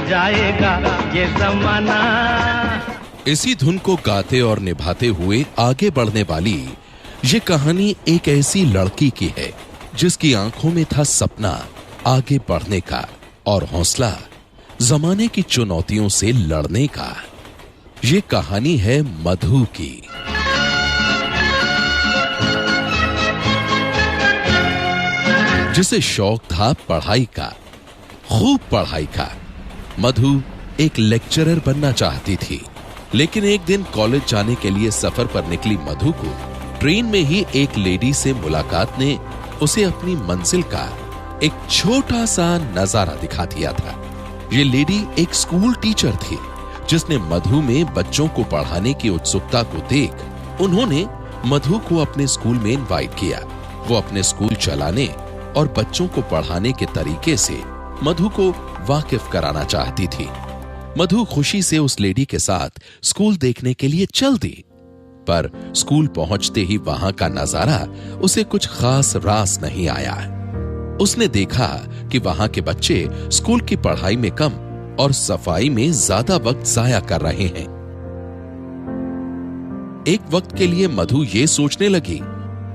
जाएगा ये जमाना। इसी धुन को गाते और निभाते हुए आगे बढ़ने वाली ये कहानी एक ऐसी लड़की की है जिसकी आंखों में था सपना आगे बढ़ने का और हौसला जमाने की चुनौतियों से लड़ने का। ये कहानी है मधु की। जिसे शौक था पढ़ाई का, खूब पढ़ाई का। मधु एक लेक्चरर बनना चाहती थी, लेकिन एक दिन कॉलेज जाने के लिए सफर पर निकली मधु को ट्रेन में ही एक लेडी से मुलाकात ने उसे अपनी मंजिल का एक छोटा सा नजारा दिखा दिया था। ये लेडी एक स्कूल टीचर थी जिसने मधु में बच्चों को पढ़ाने की उत्सुकता को देख उन्होंने मधु को अपने स्कूल में इनवाइट किया। वो अपने स्कूल चलाने और बच्चों को पढ़ाने के तरीके से मधु को वाकिफ कराना चाहती थी। मधु खुशी से उस लेडी के साथ स्कूल देखने के लिए चल दी, पर स्कूल पहुंचते ही वहां का नजारा उसे कुछ खास रास नहीं आया। उसने देखा कि वहां के बच्चे स्कूल की पढ़ाई में कम और सफाई में ज्यादा वक्त जाया कर रहे हैं। एक वक्त के लिए मधु ये सोचने लगी,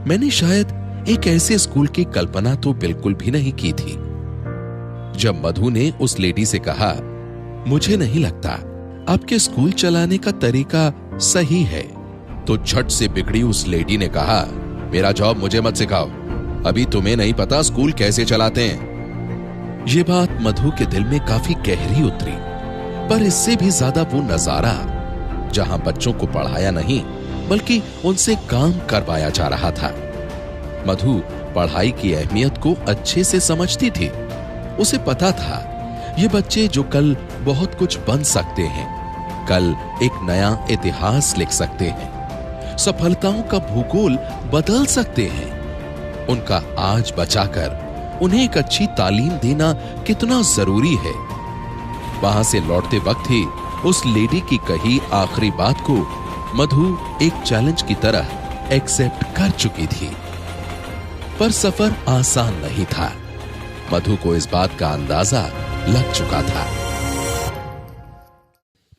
मैंने शायद एक ऐसे स्कूल की कल्पना तो बिल्कुल भी नहीं की थी। जब मधु ने उस लेडी से कहा, मुझे नहीं लगता आपके स्कूल चलाने का तरीका सही है, तो झट से बिगड़ी उस लेडी ने कहा, मेरा जॉब मुझे मत सिखाओ, अभी तुम्हें नहीं पता स्कूल कैसे चलाते हैं। ये बात मधु के दिल में काफी गहरी उतरी, पर इससे भी ज्यादा वो नजारा जहां बच्चों को पढ़ाया नहीं बल्कि उनसे काम करवाया जा रहा था। मधु पढ़ाई की अहमियत को अच्छे से समझती थी। उसे पता था ये बच्चे जो कल बहुत कुछ बन सकते हैं, कल एक नया इतिहास लिख सकते हैं, सफलताओं का भूगोल बदल सकते हैं। उनका आज बचाकर उन्हें एक अच्छी तालीम देना कितना जरूरी है। वहां से लौटते वक्त ही उस लेडी की कही आखिरी बात को मधु एक चैलेंज की तरह एक्सेप्ट कर चुकी थी। पर सफर आसान नहीं था। मधु को इस बात का अंदाजा लग चुका था।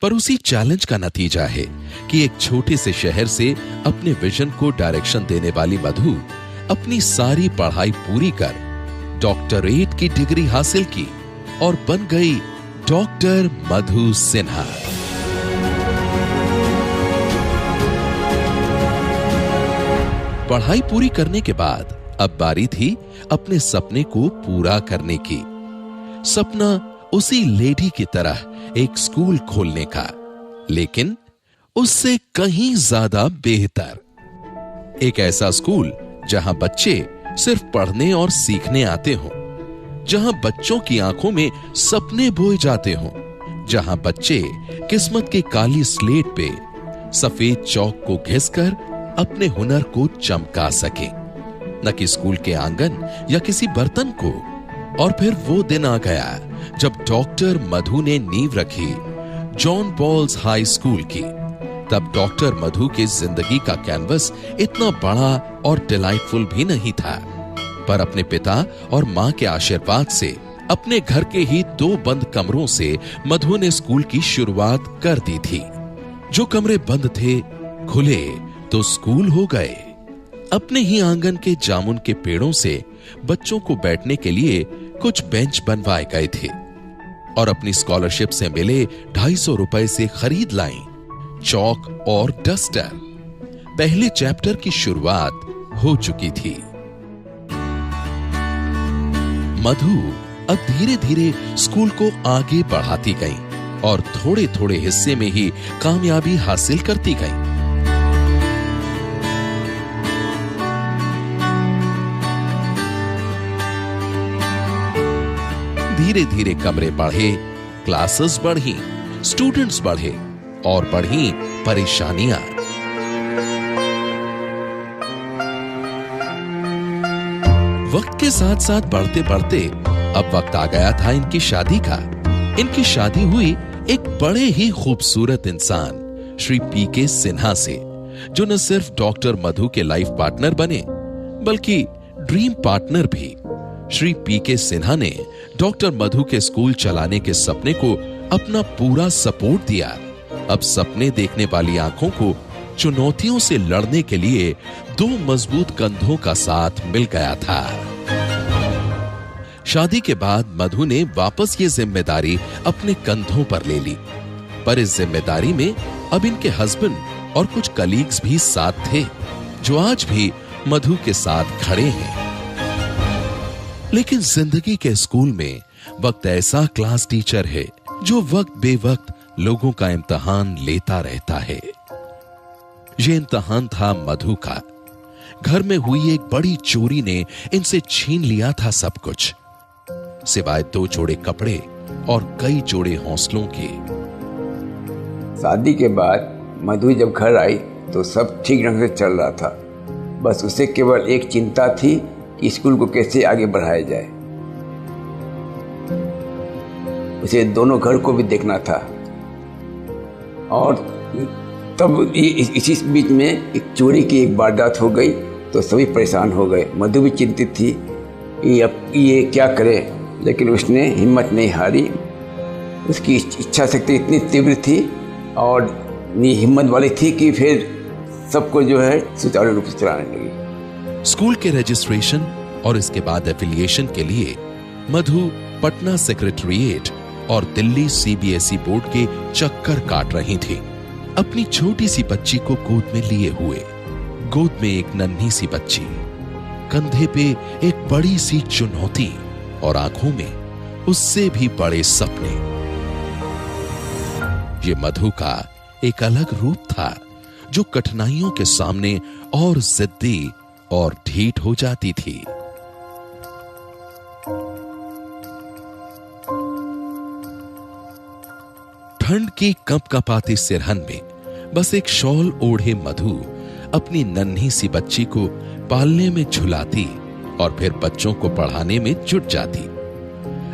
पर उसी चैलेंज का नतीजा है कि एक छोटे से शहर से अपने विजन को डायरेक्शन देने वाली मधु अपनी सारी पढ़ाई पूरी कर डॉक्टरेट की डिग्री हासिल की और बन गई डॉक्टर मधु सिन्हा। पढ़ाई पूरी करने के बाद अब बारी थी अपने सपने को पूरा करने की। सपना उसी लेडी की तरह एक स्कूल खोलने का, लेकिन उससे कहीं ज्यादा बेहतर। एक ऐसा स्कूल जहां बच्चे सिर्फ पढ़ने और सीखने आते हों, जहां बच्चों की आंखों में सपने बोए जाते हों, जहां बच्चे किस्मत के काली स्लेट पे सफेद चौक को घिसकर अपने हुनर को चमका सके, न कि स्कूल के आंगन या किसी बर्तन को। और फिर वो दिन आ गया जब डॉक्टर मधु ने नींव रखी जॉन बॉल्स हाई स्कूल की। तब डॉक्टर मधु की जिंदगी का कैनवस इतना बड़ा और डिलाइटफुल भी नहीं था, पर अपने पिता और मां के आशीर्वाद से अपने घर के ही 2 बंद कमरों से मधु ने स्कूल की शुरुआत कर दी थी। जो कमरे बंद थे खुले तो स्कूल हो गए। अपने ही आंगन के जामुन के पेड़ों से बच्चों को बैठने के लिए कुछ बेंच बनवाए गए थे और अपनी स्कॉलरशिप से मिले 250 रुपए से खरीद लाई चौक और डस्टर। पहले चैप्टर की शुरुआत हो चुकी थी। मधु अब धीरे धीरे स्कूल को आगे बढ़ाती गई और थोड़े थोड़े हिस्से में ही कामयाबी हासिल करती गई। धीरे धीरे कमरे बढ़े, क्लासेस बढ़ी, स्टूडेंट्स बढ़े और बढ़ी परेशानियां। वक्त के साथ साथ बढ़ते बढ़ते अब वक्त आ गया था इनकी शादी का। इनकी शादी हुई एक बड़े ही खूबसूरत इंसान श्री पीके सिन्हा से, जो न सिर्फ डॉक्टर मधु के लाइफ पार्टनर बने बल्कि ड्रीम पार्टनर भी। श्री पीके सिन्हा ने डॉक्टर मधु के स्कूल चलाने के सपने को अपना पूरा सपोर्ट दिया। अब सपने देखने वाली आंखों को चुनौतियों से लड़ने के लिए दो मजबूत कंधों का साथ मिल गया था। शादी के बाद मधु ने वापस ये जिम्मेदारी अपने कंधों पर ले ली, पर इस जिम्मेदारी में अब इनके हस्बैंड और कुछ कलीग्स भी साथ थे, जो आज भी मधु के साथ खड़े हैं। लेकिन जिंदगी के स्कूल में वक्त ऐसा क्लास टीचर है जो वक्त बेवक्त लोगों का इम्तिहान लेता रहता है। यह इम्तिहान था मधु का। घर में हुई एक बड़ी चोरी ने इनसे छीन लिया था सब कुछ, सिवाय 2 जोड़े कपड़े और कई जोड़े हौसलों के। शादी के बाद मधु जब घर आई तो सब ठीक ढंग से चल रहा था। बस उसे केवल एक चिंता थी कि स्कूल को कैसे आगे बढ़ाया जाए। उसे दोनों घर को भी देखना था। और तब इसी बीच में एक चोरी की एक वारदात हो गई तो सभी परेशान हो गए। मधु भी चिंतित थी कि अब ये क्या करे, लेकिन उसने हिम्मत नहीं हारी। उसकी इच्छा शक्ति इतनी तीव्र थी और हिम्मत वाली थी कि फिर सबको जो है सुचारू रूप से चलाने लगी। स्कूल के रजिस्ट्रेशन और इसके बाद एफिलिएशन के लिए मधु पटना सेक्रेटरीट और दिल्ली सीबीएसई बोर्ड के चक्कर काट रही थी, अपनी छोटी सी बच्ची को गोद में लिए हुए। गोद में एक नन्ही सी बच्ची, कंधे पे एक बड़ी सी चुनौती और आंखों में उससे भी बड़े सपने। ये मधु का एक अलग रूप था जो कठिनाइयों के सामने और जिद्दी और ढीठ हो जाती थी। ठंड की कंपकपाती सिरहन में बस एक शॉल ओढ़े मधु अपनी नन्ही सी बच्ची को पालने में झुलाती और फिर बच्चों को पढ़ाने में जुट जाती।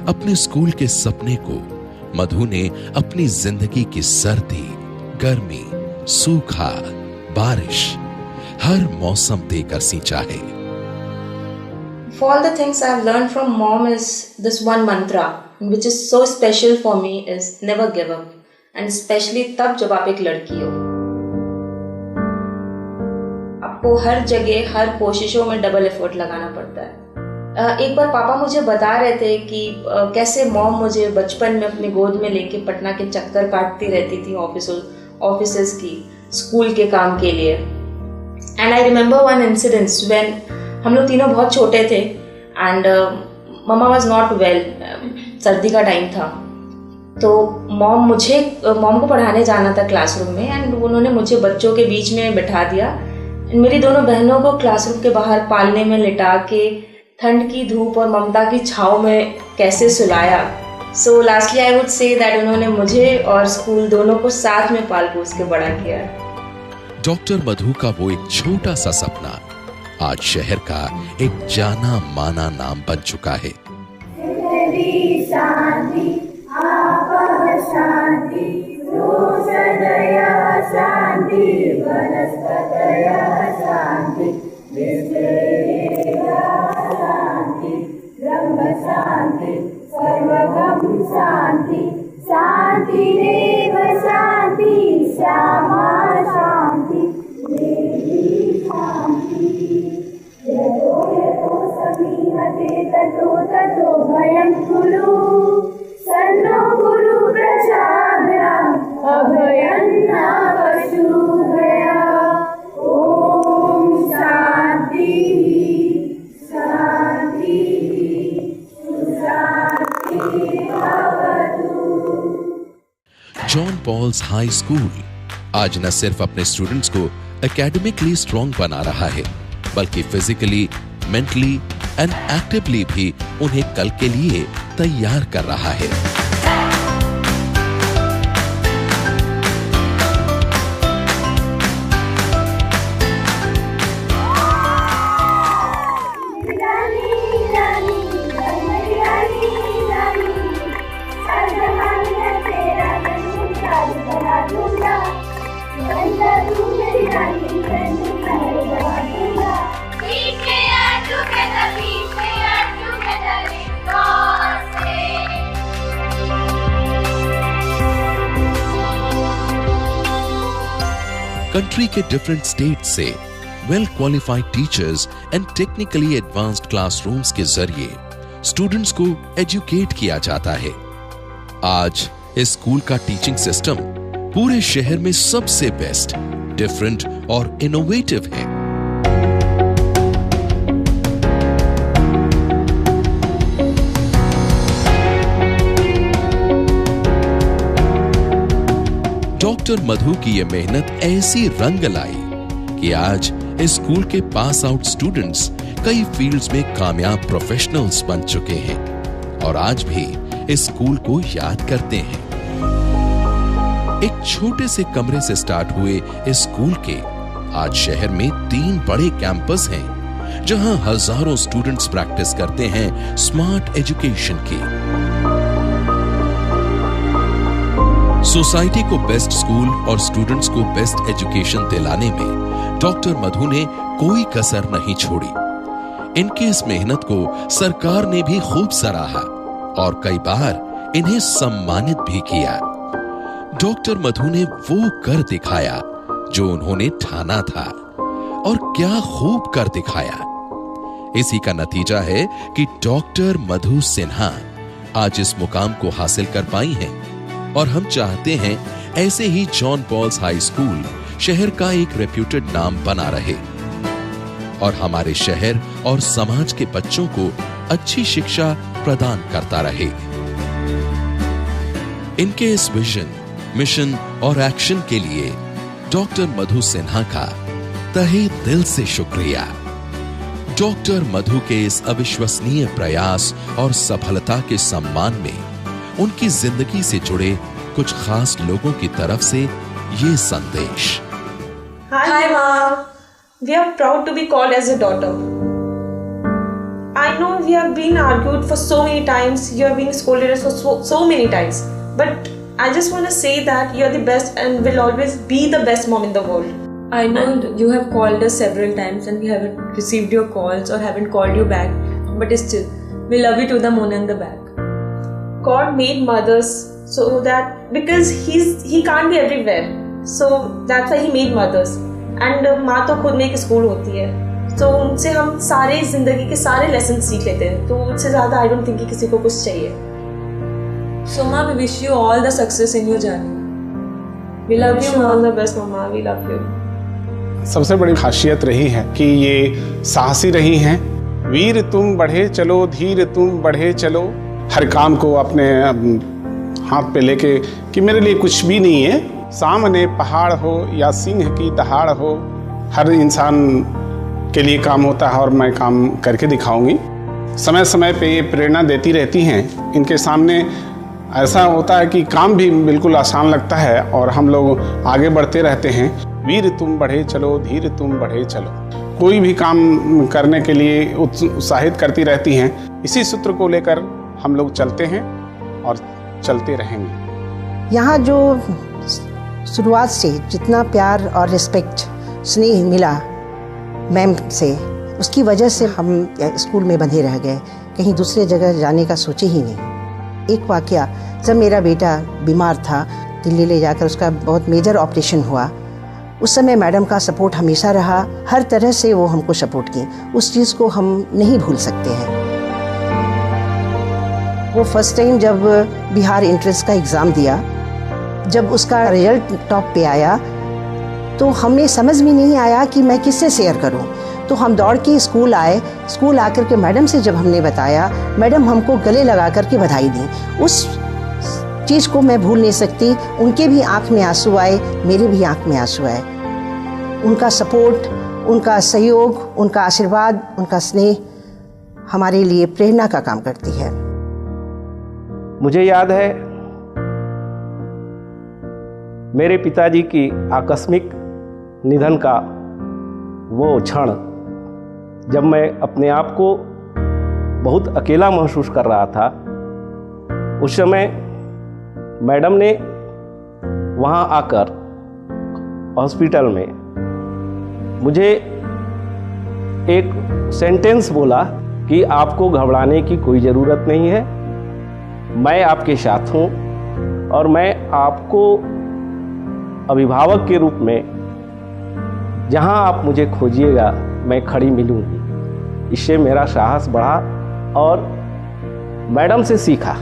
अपने स्कूल के सपने को मधु ने अपनी जिंदगी की सर्दी, गर्मी, सूखा, बारिश, हर मौसम देकर सींचा है। For all the things I've learned from mom is this one mantra, which is so special for me, is never give up, and especially तब जब आप एक लड़की हो। आपको हर जगह, हर कोशिशों में डबल एफर्ट लगाना पड़ता है। एक बार पापा मुझे बता रहे थे कि कैसे मॉम मुझे बचपन में अपनी गोद में लेके पटना के चक्कर काटती रहती थी ऑफिसेस की, स्कूल के काम के लिए। And I remember one incidence when हम लोग तीनों बहुत छोटे थे एंड मम्मा वाज नॉट वेल, सर्दी का टाइम था। तो मॉम को पढ़ाने जाना था क्लासरूम में एंड उन्होंने मुझे बच्चों के बीच में बिठा दिया। मेरी दोनों बहनों को क्लासरूम के बाहर पालने में लिटा के ठंड की धूप और ममता की छाँव में कैसे सुलाया। So lastly I would say that उन्होंने मुझे और स्कूल दोनों को साथ में पाल पोस के बड़ा किया। डॉक्टर मधु का वो एक छोटा सा सपना आज शहर का एक जाना माना नाम बन चुका है। शांति शांति देव शांति श्यामा शांति देवी शांति यतो यतो समीहते ततो ततो भयं कुरु सन्नो गुरु प्रसादः अभयं न पशुभया। ओम शांति शांति जॉन पॉल्स हाई स्कूल आज न सिर्फ अपने स्टूडेंट्स को एकेडमिकली स्ट्रांग बना रहा है, बल्कि फिजिकली, मेंटली एंड एक्टिवली भी उन्हें कल के लिए तैयार कर रहा है। कंट्री के डिफरेंट स्टेट से well qualified teachers and technically advanced classrooms के जरिए स्टूडेंट्स को एजुकेट किया जाता है। आज इस स्कूल का टीचिंग सिस्टम पूरे शहर में सबसे बेस्ट, डिफरेंट और इनोवेटिव है। डॉक्टर मधु की यह मेहनत ऐसी रंग लाई कि आज इस स्कूल के पास आउट स्टूडेंट्स कई फील्ड्स में कामयाब प्रोफेशनल्स बन चुके हैं और आज भी इस स्कूल को याद करते हैं। एक छोटे से कमरे से स्टार्ट हुए इस स्कूल के आज शहर में 3 बड़े कैंपस हैं, जहां हजारों स्टूडेंट्स प्रैक्टिस करते हैं स्मार्ट एजुकेशन की। सोसाइटी को बेस्ट स्कूल और स्टूडेंट्स को बेस्ट एजुकेशन दिलाने में डॉक्टर मधु ने कोई कसर नहीं छोड़ी। इनकी इस मेहनत को सरकार ने भी खूब सराहा और कई बार इन्हें सम्मानित भी किया। डॉक्टर मधु ने वो कर दिखाया जो उन्होंने ठाना था, और क्या खूब कर दिखाया। इसी का नतीजा है कि डॉक्टर मधु सिन्हा आज इस मुकाम को हासिल कर पाई हैं और हम चाहते हैं ऐसे ही जॉन पॉल्स हाई स्कूल शहर का एक रेप्यूटेड नाम बना रहे और हमारे शहर और समाज के बच्चों को अच्छी शिक्षा प्रदान करता रहे। इनके इस विजन, मिशन और एक्शन के लिए डॉक्टर मधु सिन्हा का तहे दिल से शुक्रिया। डॉक्टर मधु के इस अविश्वसनीय प्रयास और सफलता के सम्मान में उनकी जिंदगी से जुड़े कुछ खास लोगों की तरफ से ये संदेश। Hi Mom, we are proud to be called as a daughter. I know we have been argued for so many times, you have been scolded us for so many times, but I just want to say that you are the best and will always be the best mom in the world. I know you have called us several times and we haven't received your calls or haven't called you back, but still, we love you to the moon and the back. God made mothers so that because he can't be everywhere, so that's why he made mothers. And माँ तो खुद में एक school होती है, तो उनसे हम सारे जिंदगी के सारे लेसन सीख लेते हैं, तो उससे ज़्यादा आई डोंट थिंक कि किसी को कुछ चाहिए। So माँ, we wish you all the success in your journey. We love you, all the best, mama, we love you. सबसे बड़ी खासियत रही है कि ये साहसी रही हैं। वीर तुम बढ़े चलो, धीर तुम बढ़े चलो, हर काम को अपने हाथ पे लेके कि मेरे लिए कुछ भी नहीं है, सामने पहाड़ हो या सिंह की दहाड़ हो, हर इंसान के लिए काम होता है और मैं काम करके दिखाऊंगी। समय समय पे ये प्रेरणा देती रहती हैं। इनके सामने ऐसा होता है कि काम भी बिल्कुल आसान लगता है और हम लोग आगे बढ़ते रहते हैं। वीर तुम बढ़े चलो, धीर तुम बढ़े चलो, कोई भी काम करने के लिए उत्साहित करती रहती हैं। इसी सूत्र को लेकर हम लोग चलते हैं और चलते रहेंगे। यहाँ जो शुरुआत से जितना प्यार और रिस्पेक्ट, स्नेह मिला मैम से, उसकी वजह से हम स्कूल में बंधे रह गए, कहीं दूसरे जगह जाने का सोचे ही नहीं। एक वाकया, जब मेरा बेटा बीमार था, दिल्ली ले जाकर उसका बहुत मेजर ऑपरेशन हुआ, उस समय मैडम का सपोर्ट हमेशा रहा, हर तरह से वो हमको सपोर्ट की, उस चीज़ को हम नहीं भूल सकते हैं। वो फर्स्ट टाइम जब बिहार एंट्रेंस का एग्ज़ाम दिया, जब उसका रिजल्ट टॉप पे आया, तो हमें समझ में नहीं आया कि मैं किससे शेयर करूं। तो हम दौड़ के स्कूल आए, स्कूल आकर के मैडम से जब हमने बताया, मैडम हमको गले लगा कर के बधाई दी। उस चीज़ को मैं भूल नहीं सकती। उनके भी आँख में आंसू आए, मेरे भी आँख में आंसू आए। उनका सपोर्ट, उनका सहयोग, उनका आशीर्वाद, उनका स्नेह हमारे लिए प्रेरणा का काम करती है। मुझे याद है मेरे पिताजी की आकस्मिक निधन का वो क्षण, जब मैं अपने आप को बहुत अकेला महसूस कर रहा था। उस समय मैडम ने वहाँ आकर हॉस्पिटल में मुझे एक सेंटेंस बोला कि आपको घबराने की कोई ज़रूरत नहीं है, मैं आपके साथ हूँ और मैं आपको अभिभावक के रूप में जहाँ आप मुझे खोजिएगा मैं खड़ी मिलूंगी। इससे मेरा साहस बढ़ा और मैडम से सीखा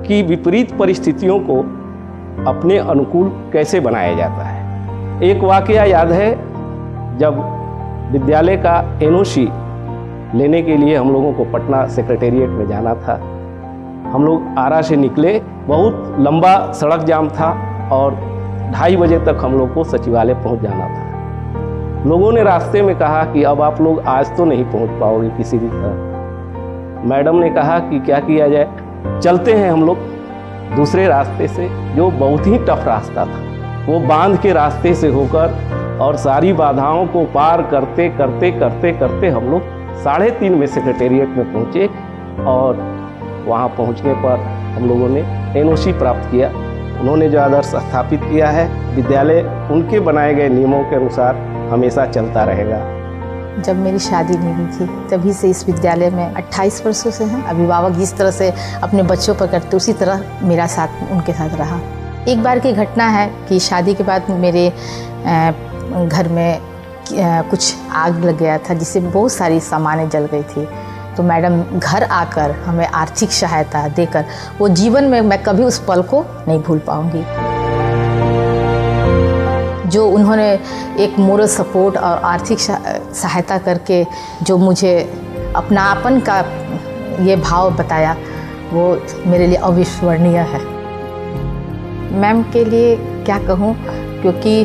कि विपरीत परिस्थितियों को अपने अनुकूल कैसे बनाया जाता है। एक वाकया याद है, जब विद्यालय का एनओसी लेने के लिए हम लोगों को पटना सेक्रेटेरिएट में जाना था। हम लोग आरा से निकले, बहुत लंबा सड़क जाम था और 2:30 बजे तक हम लोग को सचिवालय पहुंच जाना था। लोगों ने रास्ते में कहा कि अब आप लोग आज तो नहीं पहुंच पाओगे किसी भी तरह। मैडम ने कहा कि क्या किया जाए, चलते हैं हम लोग दूसरे रास्ते से, जो बहुत ही टफ रास्ता था। वो बांध के रास्ते से होकर और सारी बाधाओं को पार करते करते करते करते हम लोग 3:30 में सेक्रेटेरिएट में पहुँचे और वहाँ पहुँचने पर हम लोगों ने एनओसी प्राप्त किया। उन्होंने जो आदर्श स्थापित किया है, विद्यालय उनके बनाए गए नियमों के अनुसार हमेशा चलता रहेगा। जब मेरी शादी नहीं हुई थी तभी से इस विद्यालय में 28 वर्षों से हैं। अभिभावक जिस तरह से अपने बच्चों पर करते उसी तरह मेरा साथ उनके साथ रहा। एक बार की घटना है कि शादी के बाद मेरे घर में कुछ आग लग गया था, जिससे बहुत सारी सामानें जल गई थी। तो मैडम घर आकर हमें आर्थिक सहायता देकर, वो जीवन में मैं कभी उस पल को नहीं भूल पाऊंगी। जो उन्होंने एक मोरल सपोर्ट और आर्थिक सहायता करके जो मुझे अपनापन का ये भाव बताया, वो मेरे लिए अविस्मरणीय है। मैम के लिए क्या कहूँ, क्योंकि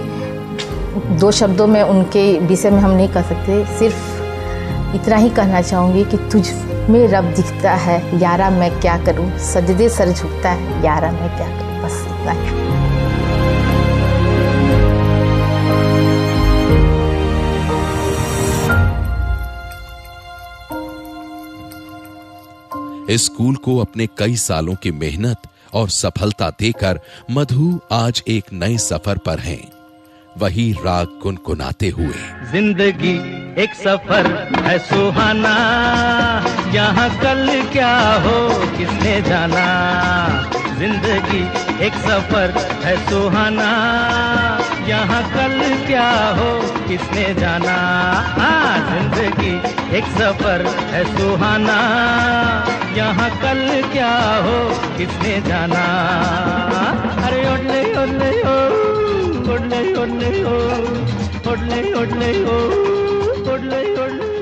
2 शब्दों में उनके विषय में हम नहीं कह सकते। सिर्फ इतना ही कहना चाहूँगी कि तुझ में रब दिखता है, यारा मैं क्या करूँ, सजदे सर झुकता है, यारा मैं क्या करूँ। बस इतना ही। इस स्कूल को अपने कई सालों की मेहनत और सफलता देकर मधु आज एक नए सफर पर हैं। वही राग गुनगुनाते हुए। जिंदगी एक सफर है सुहाना, यहाँ कल क्या हो किसने जाना। जिंदगी एक सफर है सुहाना, यहाँ कल क्या हो किसने जाना। जिंदगी एक सफर है सुहाना, यहाँ कल क्या हो किसने जाना। अरे ओडले ओडले ओ, ओडले ओडले ओ, ओडले ओडले ओ, ओडले ओडले।